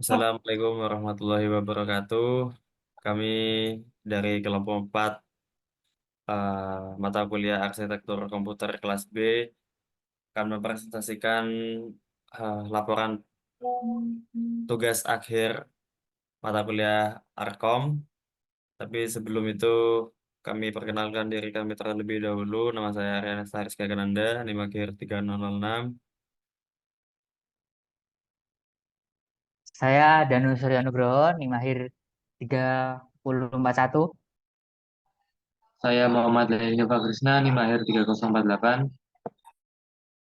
Assalamualaikum warahmatullahi wabarakatuh. Kami dari kelompok 4 mata kuliah Arsitektur Komputer kelas B akan mempresentasikan laporan tugas akhir mata kuliah Arkom. Tapi sebelum itu kami perkenalkan diri kami terlebih dahulu. Nama saya Ariana Haris Gagananda, NIM akhir 3006. Saya Danu Surya Nugroho, NIM akhir 3041. Saya Muhammad Lehi Nova Krisna, NIM akhir 3048.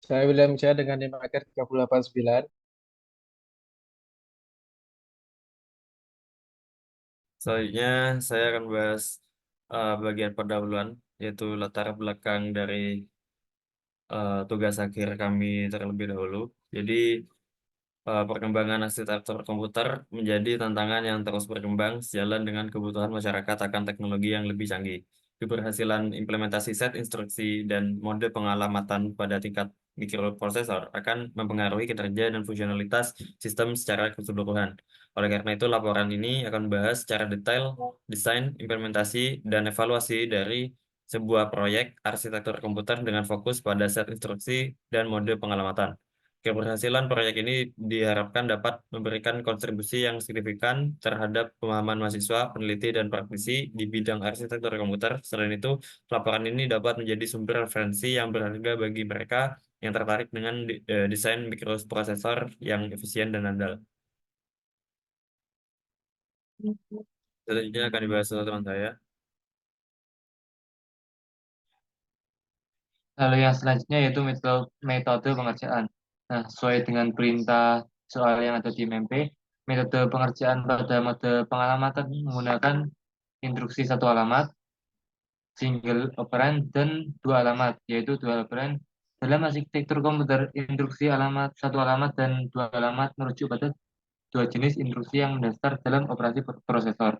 Saya William J. dengan NIM akhir 3089. Selanjutnya saya akan bahas bagian pendahuluan, yaitu latar belakang dari tugas akhir kami terlebih dahulu. Jadi, perkembangan arsitektur komputer menjadi tantangan yang terus berkembang sejalan dengan kebutuhan masyarakat akan teknologi yang lebih canggih. Keberhasilan implementasi set instruksi dan mode pengalamatan pada tingkat mikroprosesor akan mempengaruhi kinerja dan fungsionalitas sistem secara keseluruhan. Oleh karena itu, laporan ini akan membahas secara detail desain, implementasi, dan evaluasi dari sebuah proyek arsitektur komputer dengan fokus pada set instruksi dan mode pengalamatan. Keberhasilan proyek ini diharapkan dapat memberikan kontribusi yang signifikan terhadap pemahaman mahasiswa, peneliti, dan praktisi di bidang arsitektur komputer. Selain itu, laporan ini dapat menjadi sumber referensi yang berharga bagi mereka yang tertarik dengan desain mikroprosesor yang efisien dan andal. Selanjutnya akan dibahas oleh teman saya. Lalu yang selanjutnya yaitu metode pengerjaan. Nah, sesuai dengan perintah soal yang ada di MMP, metode pengerjaan pada mode pengalamatan menggunakan instruksi satu alamat, single operand, dan dua alamat, yaitu dua operand. Dalam arsitektur komputer, instruksi alamat, satu alamat, dan dua alamat merujuk pada dua jenis instruksi yang mendasar dalam operasi prosesor.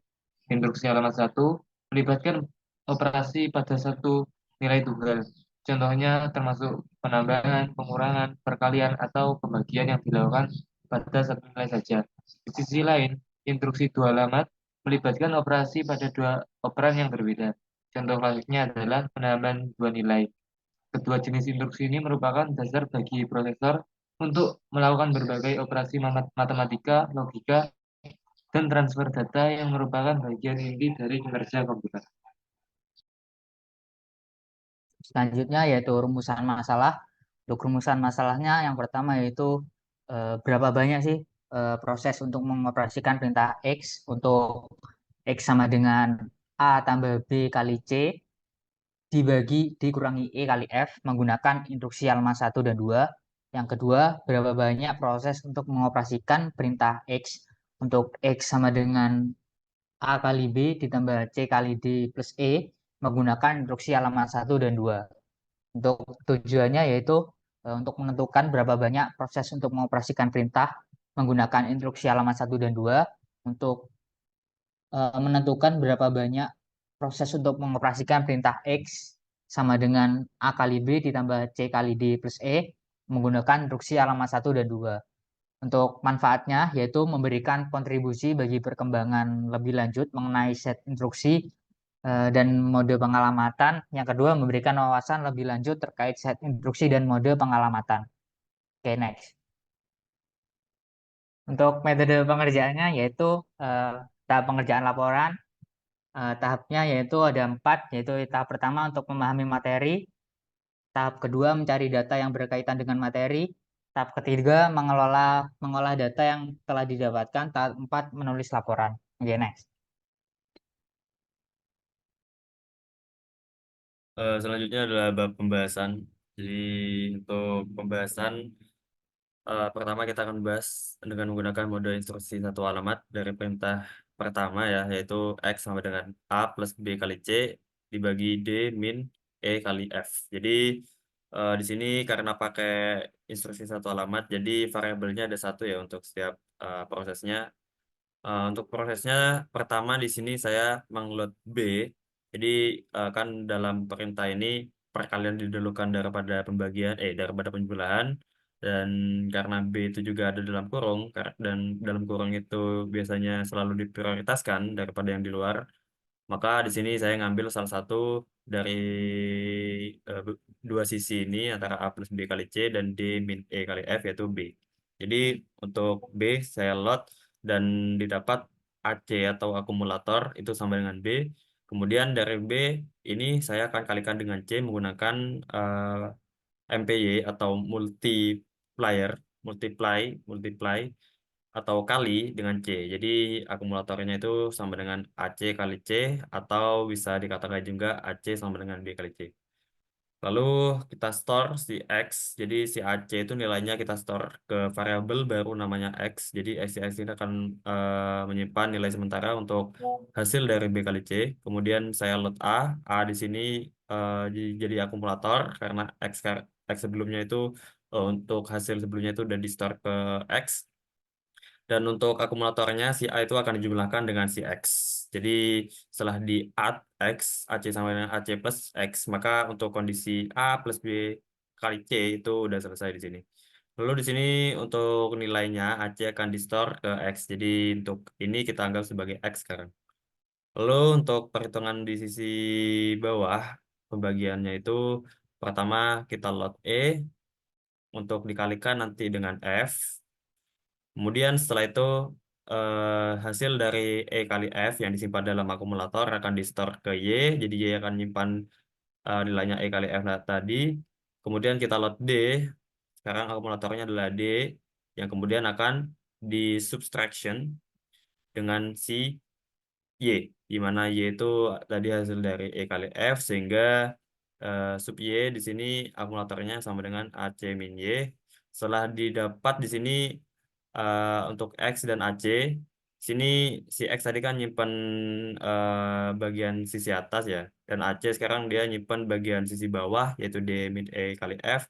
Instruksi alamat satu melibatkan operasi pada satu nilai tunggal. Contohnya termasuk penambahan, pengurangan, perkalian, atau pembagian yang dilakukan pada satu nilai saja. Di sisi lain, instruksi dua alamat melibatkan operasi pada dua operan yang berbeda. Contoh klasiknya adalah penambahan dua nilai. Kedua jenis instruksi ini merupakan dasar bagi prosesor untuk melakukan berbagai operasi matematika, logika, dan transfer data yang merupakan bagian inti dari kinerja komputer. Selanjutnya yaitu rumusan masalah. Untuk rumusan masalahnya yang pertama yaitu berapa banyak sih proses untuk mengoperasikan perintah X untuk X sama dengan A tambah B kali C dibagi dikurangi E kali F menggunakan instruksi halaman 1 dan 2. Yang kedua, berapa banyak proses untuk mengoperasikan perintah X untuk X sama dengan A kali B ditambah C kali D plus E menggunakan instruksi halaman 1 dan 2. Untuk tujuannya yaitu untuk menentukan berapa banyak proses untuk mengoperasikan perintah menggunakan instruksi halaman 1 dan 2 untuk menentukan berapa banyak proses untuk mengoperasikan perintah X sama dengan A kali B ditambah C kali D plus E menggunakan instruksi halaman 1 dan 2. Untuk manfaatnya yaitu memberikan kontribusi bagi perkembangan lebih lanjut mengenai set instruksi dan mode pengalamatan. Yang kedua, memberikan wawasan lebih lanjut terkait set instruksi dan mode pengalamatan. Oke, next. Untuk metode pengerjaannya yaitu tahap pengerjaan laporan. Tahapnya yaitu ada 4, yaitu tahap pertama untuk memahami materi, tahap kedua mencari data yang berkaitan dengan materi, tahap ketiga mengolah data yang telah didapatkan, tahap 4 menulis laporan. Oke, next. Selanjutnya adalah bab pembahasan. Jadi, untuk pembahasan pertama kita akan bahas dengan menggunakan mode instruksi satu alamat dari perintah pertama ya, yaitu X sama dengan A plus B kali C dibagi D min E kali F. Jadi di sini karena pakai instruksi satu alamat, jadi variabelnya ada satu ya untuk setiap prosesnya. Untuk prosesnya pertama di sini saya mengload B. Jadi kan dalam perintah ini perkalian didahulukan daripada daripada penjumlahan. Dan karena B itu juga ada dalam kurung, dan dalam kurung itu biasanya selalu diprioritaskan daripada yang di luar, maka di sini saya ngambil salah satu dari dua sisi ini antara A plus B kali C dan D min E kali F yaitu B. Jadi untuk B saya lot dan didapat AC atau akumulator itu sama dengan B. Kemudian dari B ini saya akan kalikan dengan C menggunakan MPY atau multiplier, multiply, multiply atau kali dengan C. Jadi akumulatornya itu sama dengan AC kali C atau bisa dikatakan juga AC sama dengan B kali C. Lalu kita store si X. Jadi si AC itu nilainya kita store ke variabel baru namanya X. Jadi X ini akan menyimpan nilai sementara untuk hasil dari B kali C. Kemudian saya load A. A di sini jadi akumulator karena X sebelumnya itu untuk hasil sebelumnya itu udah di store ke X. Dan untuk akumulatornya si A itu akan dijumlahkan dengan si X. Jadi setelah di add X, AC sama dengan AC plus X, maka untuk kondisi A plus B kali C itu udah selesai di sini. Lalu di sini untuk nilainya AC akan di store ke X. Jadi untuk ini kita anggap sebagai X sekarang. Lalu untuk perhitungan di sisi bawah, pembagiannya itu pertama kita load E untuk dikalikan nanti dengan F. Kemudian setelah itu hasil dari E kali F yang disimpan dalam akumulator akan di-store ke Y. Jadi Y akan menyimpan nilainya E kali F tadi. Kemudian kita load D. Sekarang akumulatornya adalah D. Yang kemudian akan di subtraction dengan si Y. Di mana Y itu tadi hasil dari E kali F. Sehingga sub Y di sini akumulatornya sama dengan AC min Y. Setelah didapat di sini untuk X dan AC, sini si X tadi kan nyimpen bagian sisi atas ya, dan AC sekarang dia nyimpen bagian sisi bawah yaitu D min E kali F.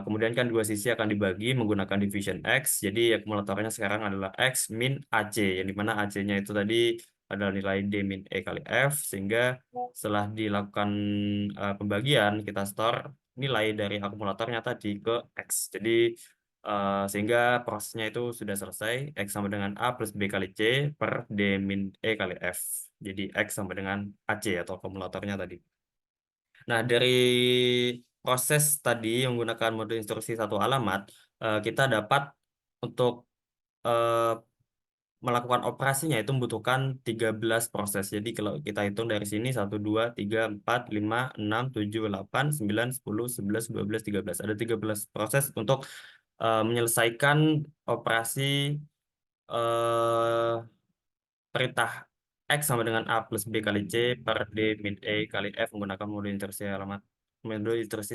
Kemudian kan dua sisi akan dibagi menggunakan division X, jadi akumulatornya sekarang adalah X min AC, yang dimana AC-nya itu tadi adalah nilai D min E kali F, sehingga setelah dilakukan pembagian, kita store nilai dari akumulatornya tadi ke X. Jadi sehingga prosesnya itu sudah selesai. X sama dengan A plus B kali C per D min E kali F. Jadi X sama dengan AC atau akumulatornya tadi. Nah, dari proses tadi menggunakan mode instruksi satu alamat, kita dapat untuk eh, melakukan operasinya itu membutuhkan 13 proses. Jadi kalau kita hitung dari sini 1, 2, 3, 4, 5, 6, 7, 8, 9, 10, 11, 12, 13. Ada 13 proses untuk menyelesaikan operasi eh, perintah X sama dengan A plus B kali C per D min E kali F menggunakan mode instruksi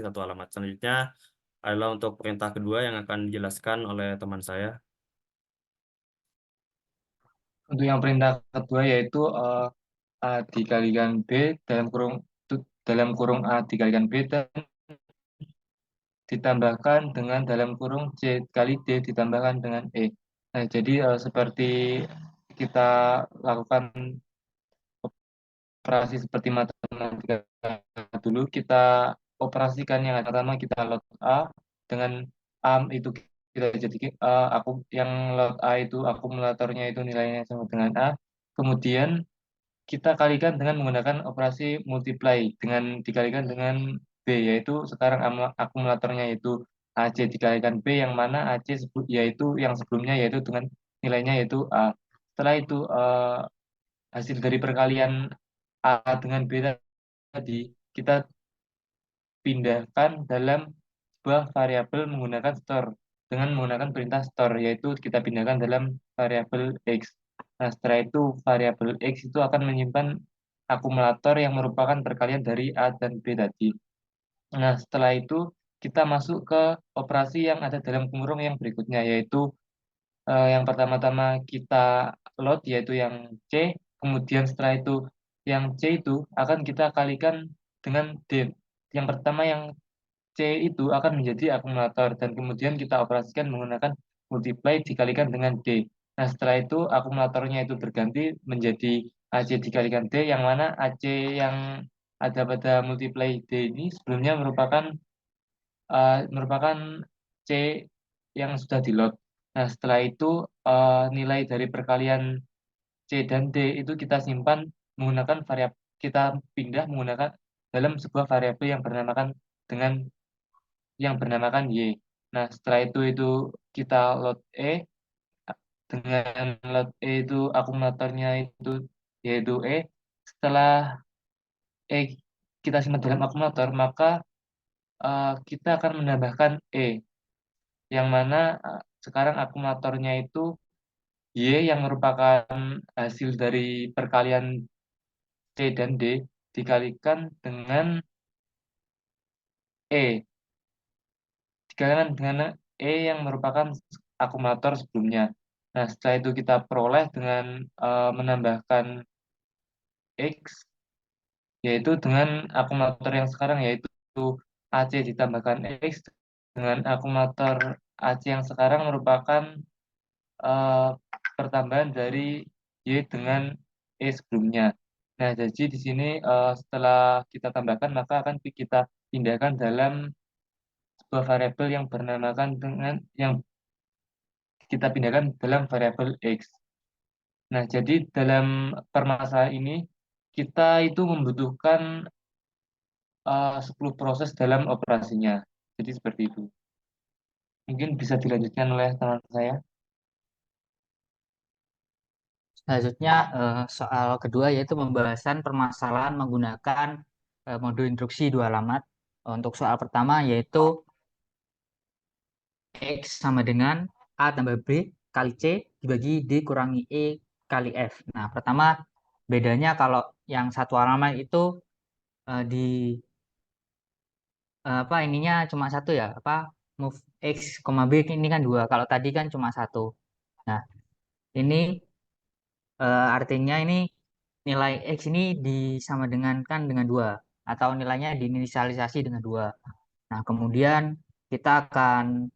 satu alamat. Selanjutnya adalah untuk perintah kedua yang akan dijelaskan oleh teman saya. Untuk yang perintah kedua yaitu A dikalikan B dalam kurung dalam kurung A dikalikan B dan ditambahkan dengan dalam kurung C kali D ditambahkan dengan E. Nah, jadi seperti kita lakukan operasi seperti matematika dulu, kita operasikan yang pertama kita load A dengan A itu kita jadi aku yang load A itu akumulatornya itu nilainya sama dengan A. Kemudian kita kalikan dengan menggunakan operasi multiply dengan dikalikan dengan B, yaitu sekarang akumulatornya itu AC dikalikan B yang mana yaitu yang sebelumnya yaitu dengan nilainya yaitu A. Setelah itu hasil dari perkalian A dengan B tadi kita pindahkan dalam sebuah variabel menggunakan store dengan menggunakan perintah store, yaitu kita pindahkan dalam variabel X. Nah, setelah itu variabel X itu akan menyimpan akumulator yang merupakan perkalian dari A dan B tadi. Nah, setelah itu kita masuk ke operasi yang ada dalam kurung yang berikutnya, yaitu yang pertama-tama kita load yaitu yang C, kemudian setelah itu yang C itu akan kita kalikan dengan D. Yang pertama yang C itu akan menjadi akumulator dan kemudian kita operasikan menggunakan multiply dikalikan dengan D. Nah, setelah itu akumulatornya itu berganti menjadi AC dikalikan D yang mana AC yang ada pada multiply D ini sebelumnya merupakan C yang sudah di load. Nah, setelah itu nilai dari perkalian C dan D itu kita simpan menggunakan variabel, kita pindah menggunakan dalam sebuah variabel dengan yang bernamakan Y. Nah, setelah itu kita load E, dengan load E itu akumulatornya itu yaitu E. Setelah E kita simpan dalam akumulator, maka kita akan menambahkan E, yang mana sekarang akumulatornya itu Y yang merupakan hasil dari perkalian C dan D dikalikan dengan E, dikalikan dengan E yang merupakan akumulator sebelumnya. Nah, setelah itu kita peroleh dengan menambahkan X, yaitu dengan akumulator yang sekarang, yaitu AC ditambahkan X dengan akumulator AC yang sekarang merupakan eh, pertambahan dari Y dengan E sebelumnya. Nah, jadi di sini setelah kita tambahkan, maka akan kita pindahkan dalam sebuah variabel yang bernamakan dengan yang kita pindahkan dalam variabel X. Nah, jadi dalam permasalahan ini kita itu membutuhkan 10 proses dalam operasinya. Jadi seperti itu. Mungkin bisa dilanjutkan oleh teman saya. Selanjutnya soal kedua yaitu pembahasan permasalahan menggunakan modul instruksi dua alamat. Untuk soal pertama yaitu X sama dengan A tambah B kali C dibagi D kurangi E kali F. Nah, pertama bedanya kalau yang satu alamat itu di apa ininya cuma satu ya, apa move X, B ini kan dua. Kalau tadi kan cuma satu. Nah, ini artinya ini nilai X ini disama dengan kan dengan dua atau nilainya diinisialisasi dengan dua. Nah, kemudian kita akan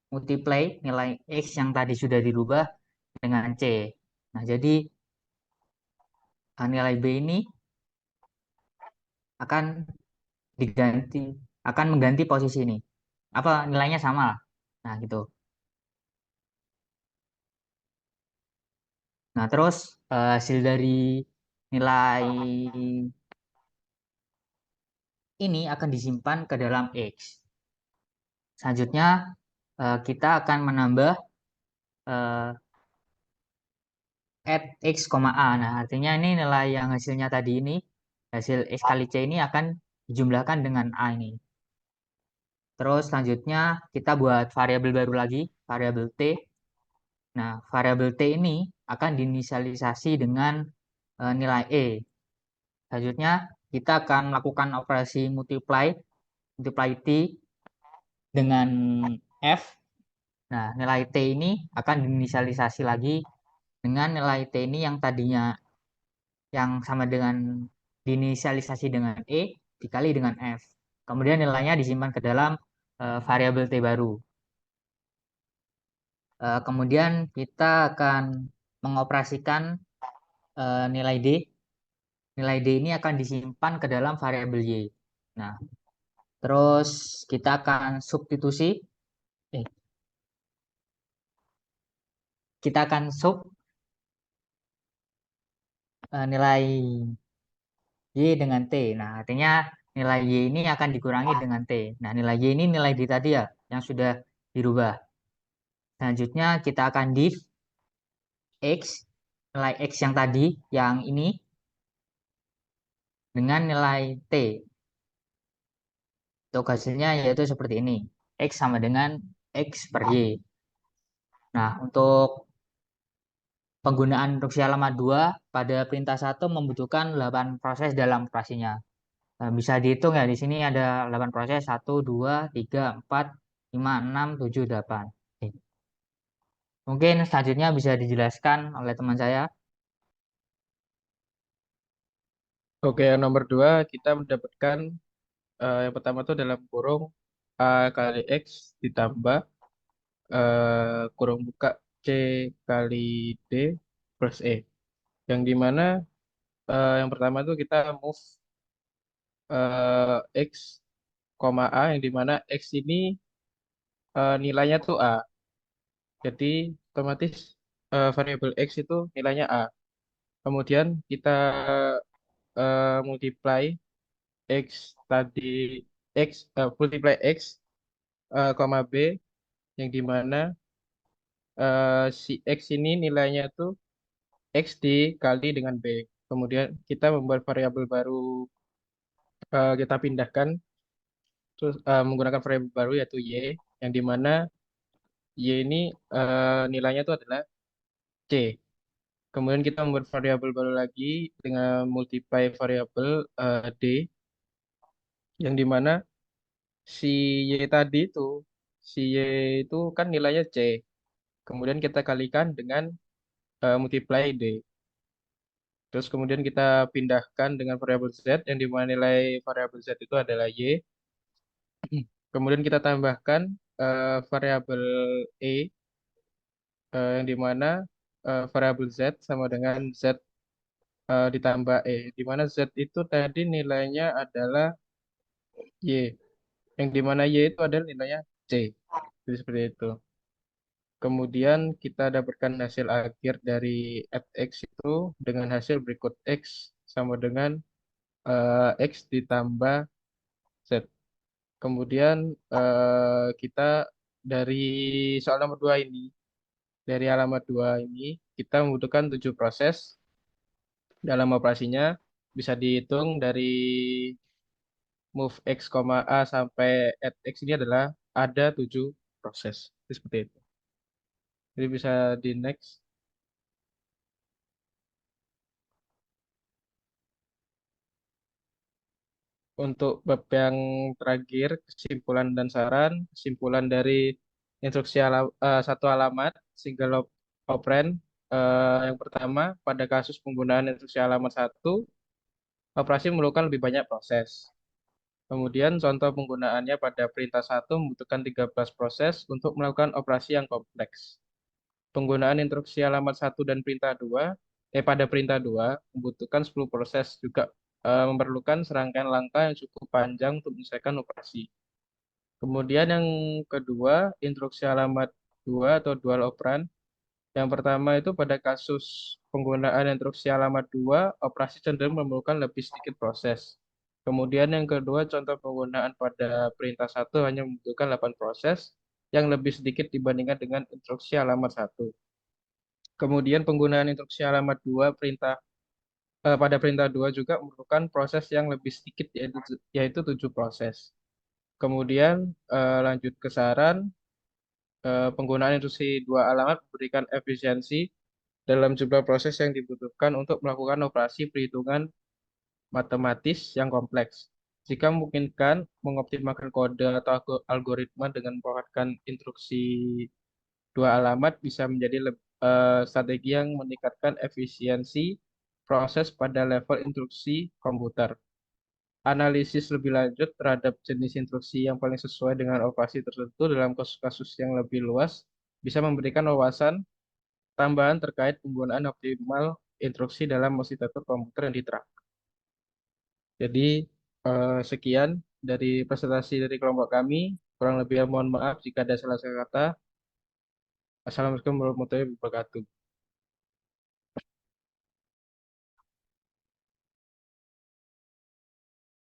multiply nilai X yang tadi sudah dirubah dengan C. Nah, jadi nilai B ini akan diganti, akan mengganti posisi ini. Apa nilainya sama lah. Nah, gitu. Nah, terus hasil dari nilai ini akan disimpan ke dalam X. Selanjutnya, kita akan menambah eh, add X, A. Nah, artinya ini nilai yang hasilnya tadi ini, hasil X kali C ini akan dijumlahkan dengan A ini. Terus selanjutnya kita buat variabel baru lagi, variabel T. Nah, variabel T ini akan diinisialisasi dengan nilai E. Selanjutnya kita akan melakukan operasi multiply T dengan F. Nah, nilai T ini akan diinisialisasi lagi dengan nilai T ini yang tadinya yang sama dengan diinisialisasi dengan E dikali dengan F. Kemudian nilainya disimpan ke dalam variabel T baru. Kemudian kita akan mengoperasikan nilai D. Nilai D ini akan disimpan ke dalam variabel Y. Nah, terus kita akan substitusi, eh, kita akan sub nilai Y dengan T. Nah, artinya nilai Y ini akan dikurangi dengan T. Nah, nilai Y ini nilai D tadi ya, yang sudah dirubah. Selanjutnya kita akan div X, nilai X yang tadi, yang ini, dengan nilai T. Untuk hasilnya yaitu seperti ini. X sama dengan X per Y. Nah, untuk penggunaan instruksi alamat 2 pada perintah 1 membutuhkan 8 proses dalam operasinya. Nah, bisa dihitung ya, di sini ada 8 proses, 1, 2, 3, 4, 5, 6, 7, 8. Oke. Mungkin selanjutnya bisa dijelaskan oleh teman saya. Oke, yang nomor dua kita mendapatkan yang pertama itu dalam kurung A kali X ditambah kurung buka C kali D plus E. Yang dimana yang pertama itu kita move X, A yang dimana X ini nilainya tuh A. Jadi otomatis variabel X itu nilainya A. Kemudian kita multiply X tadi, multiply X, koma B, yang dimana si X ini nilainya tuh X dikali dengan B. Kemudian kita membuat variabel baru, kita pindahkan, terus menggunakan variabel baru yaitu Y, yang dimana Y ini nilainya itu adalah C. Kemudian kita membuat variabel baru lagi dengan multiply variabel D, yang dimana si Y tadi itu, si Y itu kan nilainya C. Kemudian kita kalikan dengan multiply D. Terus kemudian kita pindahkan dengan variabel Z, yang dimana nilai variabel Z itu adalah Y. Kemudian kita tambahkan variabel E, yang dimana variabel Z sama dengan Z ditambah E, di mana Z itu tadi nilainya adalah Y, yang dimana Y itu adalah nilainya C. Jadi seperti itu. Kemudian kita dapatkan hasil akhir dari fx itu dengan hasil berikut X sama dengan X ditambah Z. Kemudian kita dari soal nomor 2 ini, dari alamat 2 ini, kita membutuhkan 7 proses dalam operasinya. Bisa dihitung dari move X, A sampai at X ini adalah ada 7 proses. Jadi seperti itu. Jadi bisa di next. Untuk bab yang terakhir, kesimpulan dan saran. Kesimpulan dari instruksi satu alamat, single operand. Yang pertama, pada kasus penggunaan instruksi alamat satu, operasi memerlukan lebih banyak proses. Kemudian contoh penggunaannya pada perintah satu membutuhkan 13 proses untuk melakukan operasi yang kompleks. Penggunaan instruksi alamat satu dan perintah 2, pada perintah 2 membutuhkan 10 proses, juga memerlukan serangkaian langkah yang cukup panjang untuk menyelesaikan operasi. Kemudian yang kedua, instruksi alamat 2 atau dual operand. Yang pertama itu pada kasus penggunaan instruksi alamat 2, operasi cenderung memerlukan lebih sedikit proses. Kemudian yang kedua, contoh penggunaan pada perintah satu hanya membutuhkan 8 proses, yang lebih sedikit dibandingkan dengan instruksi alamat satu. Kemudian penggunaan instruksi alamat 2 pada perintah 2 juga memerlukan proses yang lebih sedikit, yaitu 7 proses. Kemudian lanjut ke saran, penggunaan instruksi 2 alamat memberikan efisiensi dalam jumlah proses yang dibutuhkan untuk melakukan operasi perhitungan matematis yang kompleks. Jika memungkinkan, mengoptimalkan kode atau algoritma dengan memperhatikan instruksi 2 alamat bisa menjadi strategi yang meningkatkan efisiensi proses pada level instruksi komputer. Analisis lebih lanjut terhadap jenis instruksi yang paling sesuai dengan operasi tertentu dalam kasus-kasus yang lebih luas bisa memberikan wawasan tambahan terkait penggunaan optimal instruksi dalam arsitektur komputer yang diterapkan. Jadi sekian dari presentasi dari kelompok kami. Kurang lebih mohon maaf jika ada salah kata. Assalamualaikum warahmatullahi wabarakatuh.